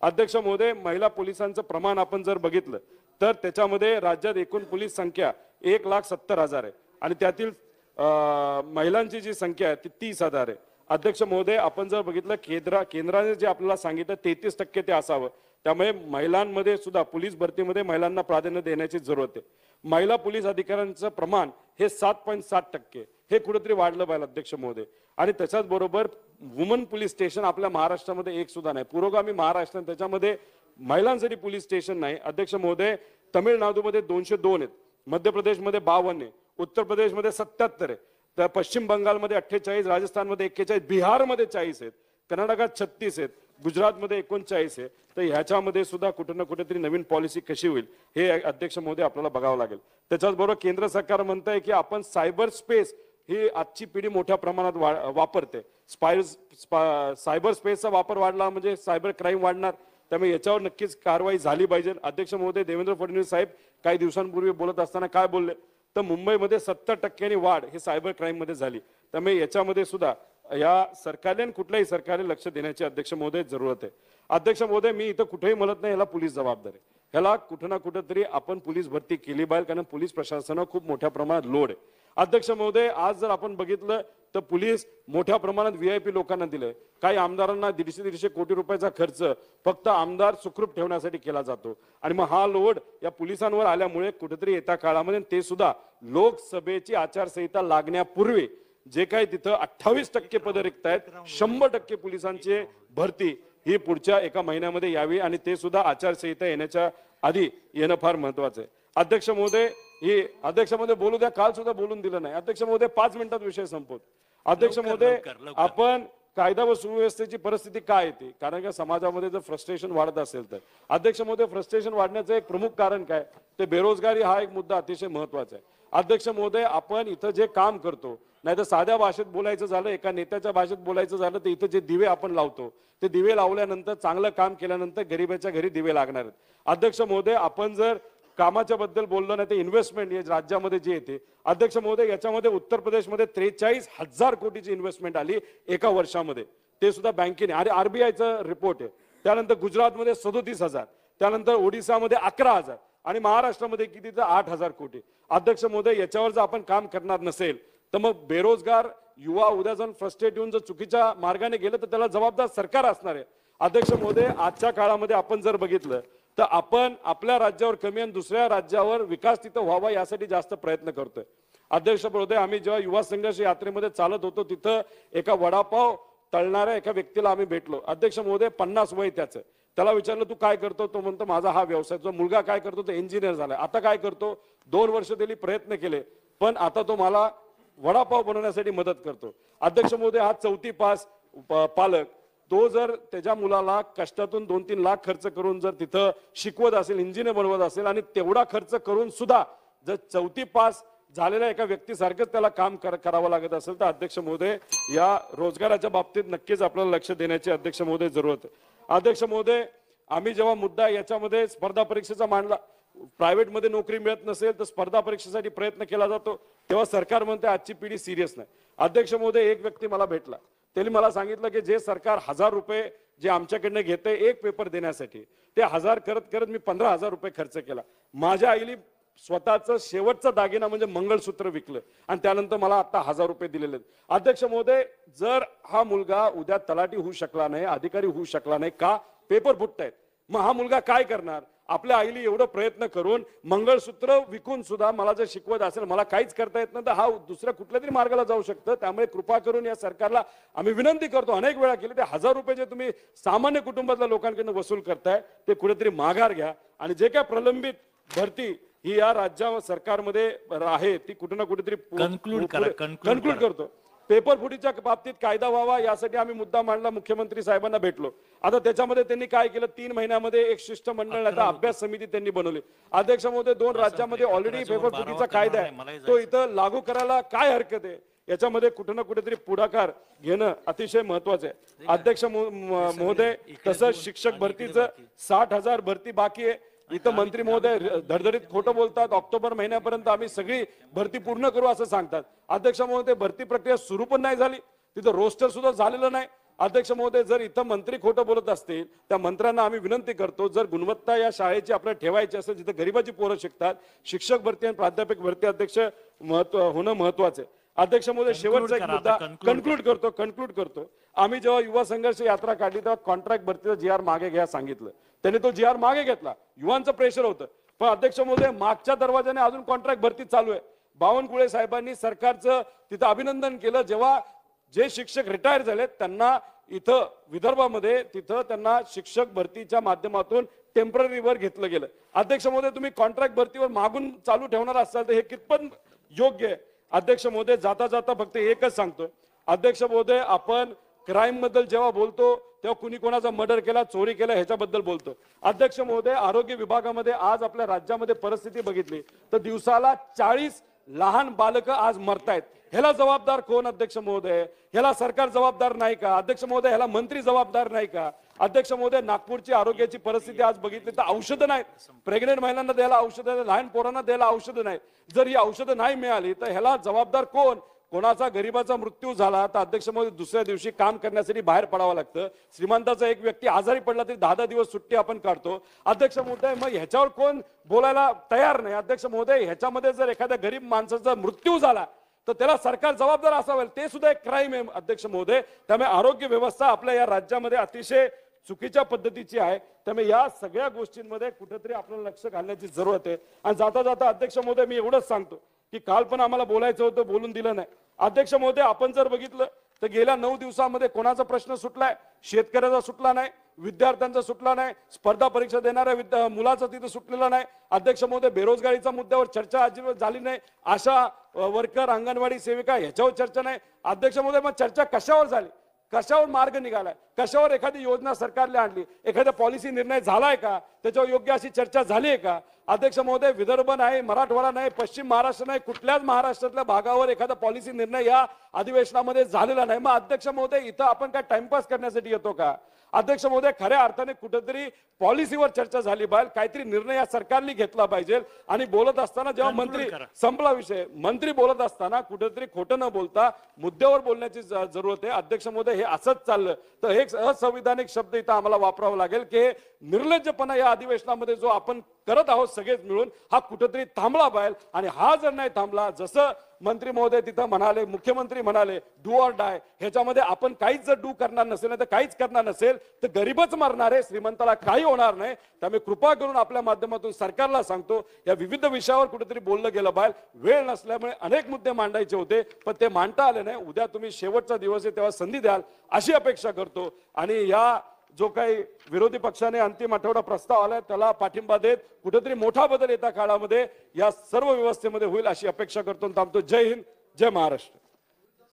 अध्यक्ष महोदय, महिला पोलिसांचं प्रमाण आपण जर बघितलं तर त्याच्यामध्ये राज्यात एकूण पोलीस संख्या 1,70,000 आहे आणि त्यातील महिलांची जी संख्या आहे ती 30,000 आहे। अध्यक्ष महोदय, आपण जर बघितलं केंद्राने जे आपल्याला सांगितलं 33% ते असावं, त्यामुळे महिलांमध्ये सुद्धा पोलीस भरतीमध्ये महिलांना प्राधान्य देण्याची जरूरत आहे। महिला पोलीस अधिकाऱ्यांचं प्रमाण हे 7.7%, हे कुठेतरी वाढलं पाहिजे अध्यक्ष महोदय। आणि त्याच्याच बरोबर वुमन पोलीस स्टेशन आपल्या महाराष्ट्रामध्ये एक सुद्धा नाही, पुरोगामी महाराष्ट्र त्याच्यामध्ये महिलांसाठी पोलीस स्टेशन नाही। अध्यक्ष महोदय, तमिळनाडूमध्ये 202 आहेत, मध्य प्रदेशमध्ये 52 आहे, उत्तर प्रदेशमध्ये 77 आहे, तर पश्चिम बंगालमध्ये 48, राजस्थानमध्ये 41, बिहारमध्ये 40 आहेत, कर्नाटकात 36 आहेत, गुजरातमध्ये 39 आहे। तर ह्याच्यामध्ये सुद्धा कुठे ना कुठेतरी नवीन पॉलिसी कशी होईल हे अध्यक्ष महोदय आपल्याला बघावं लागेल। त्याच्याच बरोबर केंद्र सरकार म्हणतंय की आपण सायबर स्पेस ही आजची पिढी मोठ्या प्रमाणात वापरते, सायबर स्पेसचा वापर वाढला म्हणजे सायबर क्राईम वाढणार, त्यामुळे याच्यावर नक्कीच कारवाई झाली पाहिजे। अध्यक्ष महोदय, देवेंद्र फडणवीस साहेब काही दिवसांपूर्वी बोलत असताना काय बोलले, तर मुंबईमध्ये 70% वाढ हे सायबर क्राईम मध्ये झाली, त्यामुळे याच्यामध्ये सुद्धा या सरकारने कुठल्याही सरकारने लक्ष देण्याची अध्यक्ष महोदय जरूरत आहे। अध्यक्ष महोदय, मी इथं कुठेही म्हणत नाही ह्याला पोलीस जबाबदार आहे, ह्याला कुठं ना कुठेतरी आपण पोलीस भरती केली पाहिजे, कारण पोलीस प्रशासनावर खूप मोठ्या प्रमाणात लोड आहे। अध्यक्ष महोदय, आज जर आपण बघितलं तर पोलीस मोठ्या प्रमाणात VIP लोकांना दिले, काही आमदारांना 150 कोटी रुपयाचा खर्च फक्त आमदार सुखरूप ठेवण्यासाठी केला जातो आणि मग हा लोड या पोलिसांवर आल्यामुळे कुठेतरी येत्या काळामध्ये ते सुद्धा लोकसभेची आचारसंहिता लागण्यापूर्वी जे काही तिथं 28% पद रिक्त आहेत, 100% पोलिसांची भरती ही पुढच्या एका महिन्यामध्ये यावी आणि ते सुद्धा आचारसंहिता येण्याच्या आधी येणं फार महत्वाचं आहे। अध्यक्ष महोदय, ही अध्यक्ष महोदय बोलू द्या, काल सुद्धा बोलून दिलं नाही। अध्यक्ष महोदय, 5 मिनिटात विषय संपवतो। अध्यक्ष महोदय, आपण कायदा व सुव्यवस्थेची परिस्थिती काय येते, कारण का समाजामध्ये जर फ्रस्ट्रेशन वाढत असेल तर अध्यक्ष महोदय, फ्रस्ट्रेशन वाढण्याचं एक प्रमुख कारण काय, ते बेरोजगारी हा एक मुद्दा अतिशय महत्वाचा आहे। अध्यक्ष महोदय, आपण इथं जे काम करतो, नाही तर साध्या भाषेत बोलायचं झालं, एका नेत्याच्या भाषेत बोलायचं झालं तर इथं जे दिवे आपण लावतो ते दिवे लावल्यानंतर, चांगलं काम केल्यानंतर गरीबाच्या घरी दिवे लागणार आहेत। अध्यक्ष महोदय, आपण जर कामाच्या बद्दल बोललो नाही तर इन्व्हेस्टमेंट या राज्यामध्ये जे येते, अध्यक्ष महोदय, याच्यामध्ये उत्तर प्रदेशमध्ये 43,000 कोटीची इन्व्हेस्टमेंट आली एका वर्षामध्ये, ते सुद्धा बँकेने, आणि RBIचा रिपोर्ट आहे। त्यानंतर गुजरातमध्ये 37,000, त्यानंतर ओडिसामध्ये 11,000 आणि महाराष्ट्रामध्ये किती तर 8,000 कोटी। अध्यक्ष महोदय, याच्यावर जर आपण काम करणार नसेल तर मग बेरोजगार युवा उद्या जाऊन फ्रस्ट्रेट येऊन जर चुकीच्या मार्गाने गेलं तर त्याला जबाबदार सरकार असणार आहे। अध्यक्ष महोदय, आजच्या काळामध्ये आपण जर बघितलं तर आपण आपल्या राज्यावर कमी आणि दुसऱ्या राज्यावर विकास तिथं व्हावा यासाठी जास्त प्रयत्न करतोय। अध्यक्ष महोदय, आम्ही जेव्हा युवा संघर्ष यात्रेमध्ये चालत होतो तिथं एका वडापाव तळणाऱ्या एका व्यक्तीला आम्ही भेटलो। अध्यक्ष महोदय, 50 वय त्याचं, त्याला विचारलं तू काय करतो, तो म्हणतो माझा हा व्यवसाय। जो मुलगा काय करतो, तो इंजिनियर झालाय, आता काय करतो, 2 वर्ष दिली प्रयत्न केले पण आता तो मला वडापाव बनवण्यासाठी मदत करतो। अध्यक्ष महोदय, हा 4थी पास पालक, तो जर त्याच्या मुलाला कष्टातून 2-3 लाख खर्च करून जर तिथं शिकवत असेल, इंजिनियर बनवत असेल आणि तेवढा खर्च करून सुद्धा जर 4थी पास झालेल्या एका व्यक्तीसारखंच त्याला काम करावं लागत असेल तर अध्यक्ष महोदय, या रोजगाराच्या बाबतीत नक्कीच आपल्याला लक्ष देण्याची अध्यक्ष महोदय जरूरत आहे। अध्यक्ष महोदय, आम्ही जेव्हा मुद्दा याच्यामध्ये स्पर्धा परीक्षेचा मांडला, प्रायव्हेटमध्ये नोकरी मिळत नसेल तर स्पर्धा परीक्षेसाठी प्रयत्न केला जातो, तेव्हा सरकार म्हणते आजची पिढी सिरियस नाही। अध्यक्ष महोदय, एक व्यक्ती मला भेटला, त्यांनी मला सांगितलं की जे सरकार 1000 रुपये जे आमच्याकडनं घेते एक पेपर देण्यासाठी, ते 1000 करत करत मी 15,000 रुपये खर्च केला। माझ्या आईली स्वतःचं शेवटचा दागिना म्हणजे मंगळसूत्र विकलं आणि त्यानंतर मला आता 1000 रुपये दिलेले आहेत। अध्यक्ष महोदय, जर हा मुलगा उद्या तलाठी होऊ शकला नाही, अधिकारी होऊ शकला नाही का, पेपर फुटतायत, मग हा मुलगा काय करणार? आपल्या आईली एवढं प्रयत्न करून मंगळसूत्र विकून सुद्धा मला जर शिकवत असेल, मला काहीच करता येत नाही, तर हा दुसऱ्या कुठल्या तरी मार्गाला जाऊ शकतं। त्यामुळे कृपा करून या सरकारला आम्ही विनंती करतो, अनेक वेळा केली, ते 1000 रुपये जे तुम्ही सामान्य कुटुंबातल्या लोकांकडून वसूल करताय ते कुठेतरी माघार घ्या आणि जे काय प्रलंबित भरती ही या राज्या सरकारमध्ये आहे ती कुठे ना कुठेतरी कन्क्लूड करतो। पेपर फुटीच्या बाबतीत कायदा व्हावा यासाठी आम्ही मुद्दा मांडला, मुख्यमंत्री साहेबांना भेटलो। आता त्याच्यामध्ये त्यांनी काय केलं, 3 महिन्यामध्ये एक शिष्टमंडळ आता अभ्यास समिती त्यांनी बनवली। अध्यक्ष महोदय, 2 राज्यामध्ये ऑलरेडी पेपर फुटीचा कायदा आहे, तो इथं लागू करायला काय हरकत आहे? याच्यामध्ये कुठे ना कुठेतरी पुढाकार घेणं अतिशय महत्वाचं आहे। अध्यक्ष महोदय, तसंच शिक्षक भरतीचं 60,000 भरती बाकी आहे। इथं मंत्री महोदय धडधडीत खोटं बोलतात, ऑक्टोबर महिन्यापर्यंत आम्ही सगळी भरती पूर्ण करू असं सांगतात। अध्यक्ष महोदय, भरती प्रक्रिया सुरू पण नाही झाली, तिथं रोस्टर सुद्धा झालेलं नाही। अध्यक्ष महोदय, जर इथं मंत्री खोटं बोलत असतील, त्या मंत्र्यांना आम्ही विनंती करतो, जर गुणवत्ता या शाळेची आपल्याला ठेवायची असेल, जिथे गरिबाची पोरं शिकतात, शिक्षक भरती आणि प्राध्यापक भरती अध्यक्ष होणं महत्वाचं आहे. अध्यक्ष महोदय, शेवटचा एक मुद्दा कन्क्लूड करतो. आम्ही जेव्हा युवा संघर्ष यात्रा काढली तेव्हा कॉन्ट्रॅक्ट भरतीचा GR मागे घ्या सांगितलं, त्यांनी तो GR मागे घेतला, युवांचं प्रेशर होतं. पण अध्यक्ष महोदय, मागच्या दरवाजाने अजून कॉन्ट्रॅक्ट भरती चालू आहे. बावनकुळे साहेबांनी सरकारचं तिथं अभिनंदन केलं, जेव्हा जे शिक्षक रिटायर झाले त्यांना इथं विदर्भामध्ये तिथं त्यांना शिक्षक भरतीच्या माध्यमातून टेम्पररीवर घेतलं गेलं. अध्यक्ष महोदय, तुम्ही कॉन्ट्रॅक्ट भरतीवर मागून चालू ठेवणार असाल तर हे कितपत योग्य आहे? अध्यक्ष महोदय, जाता जाता फक्त एकच सांगतो. अध्यक्ष महोदय, आपण क्राईम बद्दल जेव्हा बोलतो तेव्हा कुणी कोणाचा मर्डर केला, चोरी केला ह्याच्याबद्दल बोलतो. अध्यक्ष महोदय, आरोग्य विभागामध्ये आज आपल्या राज्यामध्ये परिस्थिती बघितली तर दिवसाला 40 लहान बालकं आज मरतायत. ह्याला जबाबदार कोण? अध्यक्ष महोदय, ह्याला सरकार जबाबदार नाही का? अध्यक्ष महोदय, ह्याला मंत्री जबाबदार नाही का? अध्यक्ष महोदय, नागपूरची आरोग्याची परिस्थिती आज बघितली तर औषधं नाहीत, प्रेग्नेंट महिलांना द्यायला औषधं, लहान पोरांना द्यायला औषधं नाहीत. जर ही औषधं नाही मिळाली तर ह्याला जबाबदार कोण? कोणाचा गरीबाचा मृत्यू झाला तर अध्यक्ष महोदय दुसऱ्या दिवशी काम करण्यासाठी बाहेर पडावं लागतं. श्रीमंताचा एक व्यक्ती आजारी पडला तरी 10-10 दिवस सुट्टी आपण काढतो. अध्यक्ष महोदय, मग ह्याच्यावर कोण बोलायला तयार नाही. अध्यक्ष महोदय, ह्याच्यामध्ये जर एखाद्या गरीब माणसाचा मृत्यू झाला तर त्याला सरकार जबाबदार असावेल, ते सुद्धा एक क्राईम आहे. अध्यक्ष महोदय, त्यामुळे आरोग्य व्यवस्था आपल्या या राज्यामध्ये अतिशय चुकीच्या पद्धतीची आहे. त्यामुळे या सगळ्या गोष्टींमध्ये कुठेतरी आपल्याला लक्ष घालण्याची जरूरत आहे. आणि जाता जाता अध्यक्ष महोदय, मी एवढंच सांगतो की काल पण आम्हाला बोलायचं होतं, बोलून दिलं नाही. अध्यक्ष महोदय, आपण जर बघितलं तर गेल्या 9 दिवसामध्ये कोणाचा प्रश्न सुटलाय? शेतकऱ्याचा सुटला नाही, विद्यार्थ्यांचा सुटला नाही, स्पर्धा परीक्षा देणाऱ्या मुलाचा तिथं सुटलेला नाही. अध्यक्ष महोदय, बेरोजगारीच्या मुद्द्यावर चर्चा अजिबात झाली नाही. आशा वर्कर, अंगणवाडी सेविका ह्याच्यावर चर्चा नाही. अध्यक्ष महोदय, मग चर्चा कशावर झाली? कशावर मार्ग निघालाय? कशावर एखादी योजना सरकारने आणली? एखादा पॉलिसी निर्णय झालाय का? त्याच्यावर योग्य अशी चर्चा झाली आहे का? अध्यक्ष महोदय, विदर्भ नाही, मराठवाडा नाही, पश्चिम महाराष्ट्र नाही, कुठल्याच महाराष्ट्रातल्या भागावर एखादा पॉलिसी निर्णय या अधिवेशनामध्ये झालेला नाही. मग अध्यक्ष महोदय, इथं आपण काय टाइमपास करण्यासाठी येतो का? अध्यक्ष महोदय, खऱ्या अर्थाने कुठेतरी पॉलिसीवर चर्चा झाली पाहिजे, काहीतरी निर्णय या सरकारने घेतला पाहिजे. आणि बोलत असताना जेव्हा मंत्री, संपला विषय, मंत्री बोलत असताना कुठेतरी खोटं न बोलता मुद्द्यावर बोलण्याची जरूरत आहे. अध्यक्ष महोदय, हे असंच चाललं तर एक असंविधानिक शब्द इथं आम्हाला वापरावा लागेल की निर्लज्जपणा या अधिवेशनामध्ये जो आपण करत आहोत सगळेच मिळून, हा कुठेतरी थांबला पाहिजे. आणि हा जर नाही थांबला, जसं मंत्री महोदय तिथं म्हणाले, मुख्यमंत्री म्हणाले डू ऑर डाय, ह्याच्यामध्ये आपण काहीच जर डू करणार नसेल नाही तर काहीच करणार नसेल तर गरीबच मरणार आहे, श्रीमंताला काही होणार नाही. त्यामुळे कृपा करून आपल्या माध्यमातून सरकारला सांगतो, या विविध विषयावर कुठेतरी बोललं गेलं पाहिजे. वेळ नसल्यामुळे अनेक मुद्दे मांडायचे होते पण ते मांडता आले नाही. उद्या तुम्ही शेवटचा दिवस आहे तेव्हा संधी द्याल अशी अपेक्षा करतो. आणि या जो काही विरोधी पक्षाने अंतिम आठवडा प्रस्ताव आलाय त्याला पाठिंबा देत कुठेतरी मोठा बदल येत्या काळामध्ये या सर्व व्यवस्थेमध्ये होईल अशी अपेक्षा करतो. थांबतो. जय हिंद, जय महाराष्ट्र.